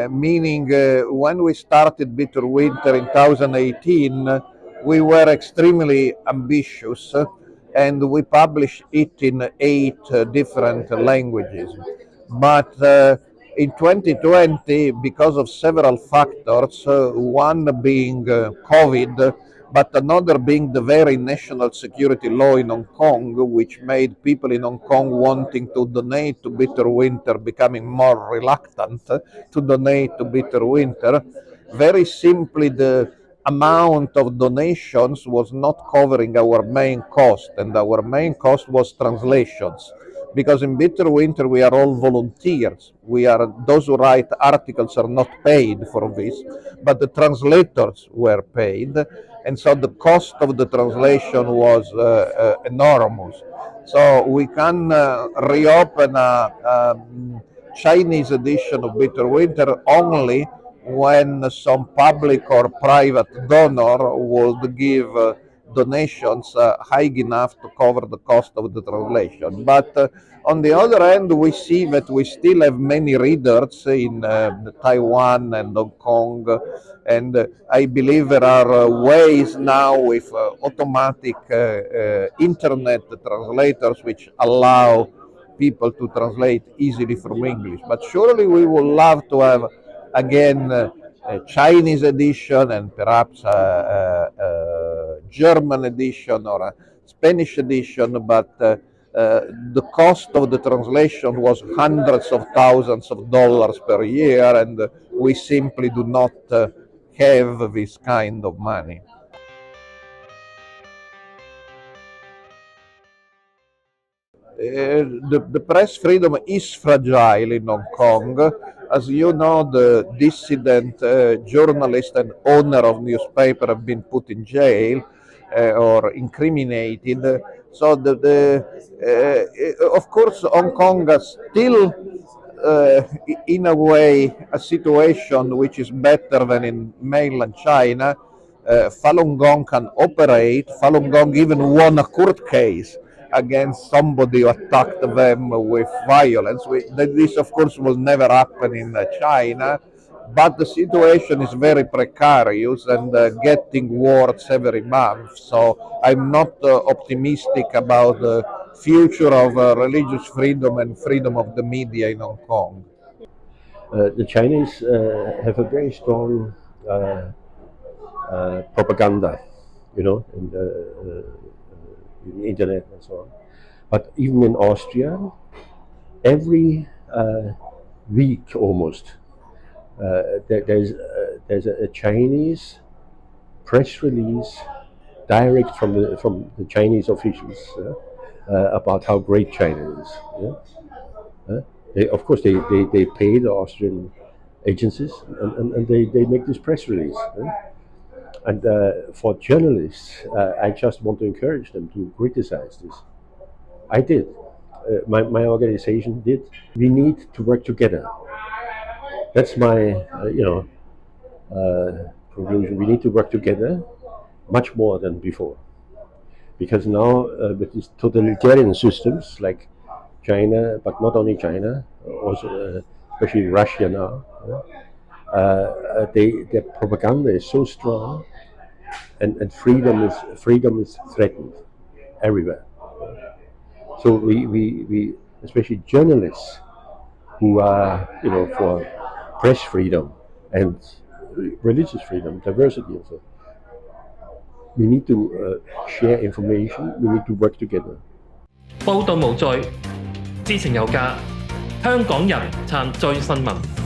meaning when we started Bitter Winter in 2018, we were extremely ambitious and we published it in 8 different languages. But in 2020, because of several factors, one being COVID, but another being the very national security law in Hong Kong, which made people in Hong Kong wanting to donate to Bitter Winter becoming more reluctant to donate to Bitter Winter. Very simply, the amount of donations was not covering our main cost, and our main cost was translations. Because in Bitter Winter we are all volunteers. Those who write articles are not paid for this, but the translators were paid, and so the cost of the translation was enormous. So we can reopen a Chinese edition of Bitter Winter only when some public or private donor would give donations high enough to cover the cost of the translation. But on the other hand, we see that we still have many readers in Taiwan and Hong Kong, and I believe there are ways now with automatic internet translators which allow people to translate easily from English. But surely we would love to have again a Chinese edition and perhaps a German edition or a Spanish edition, but the cost of the translation was hundreds of thousands of dollars per year, and we simply do not have this kind of money. The press freedom is fragile in Hong Kong. As you know, the dissident journalist and owner of newspaper have been put in jail or incriminated. So of course, Hong Kong is still in a way a situation which is better than in mainland China. Falun Gong can operate. Falun Gong even won a court case against somebody who attacked them with violence. This, of course, will never happen in China, but the situation is very precarious and getting worse every month. So I'm not optimistic about the future of religious freedom and freedom of the media in Hong Kong. The Chinese have a very strong propaganda, in the internet and so on. But even in Austria, every week almost, there's a Chinese press release direct from the Chinese officials about how great China is. Of course, they pay the Austrian agencies and they make this press release. And for journalists, I just want to encourage them to criticize this. I did. My organization did. We need to work together. That's my, conclusion. We need to work together much more than before. Because now, with these totalitarian systems like China, but not only China, also especially Russia now, their propaganda is so strong, and freedom is threatened everywhere. So we especially journalists who are for press freedom and religious freedom, diversity and so. We need to share information. We need to work together. 報道無罪，知情有價，香港人撐最新聞。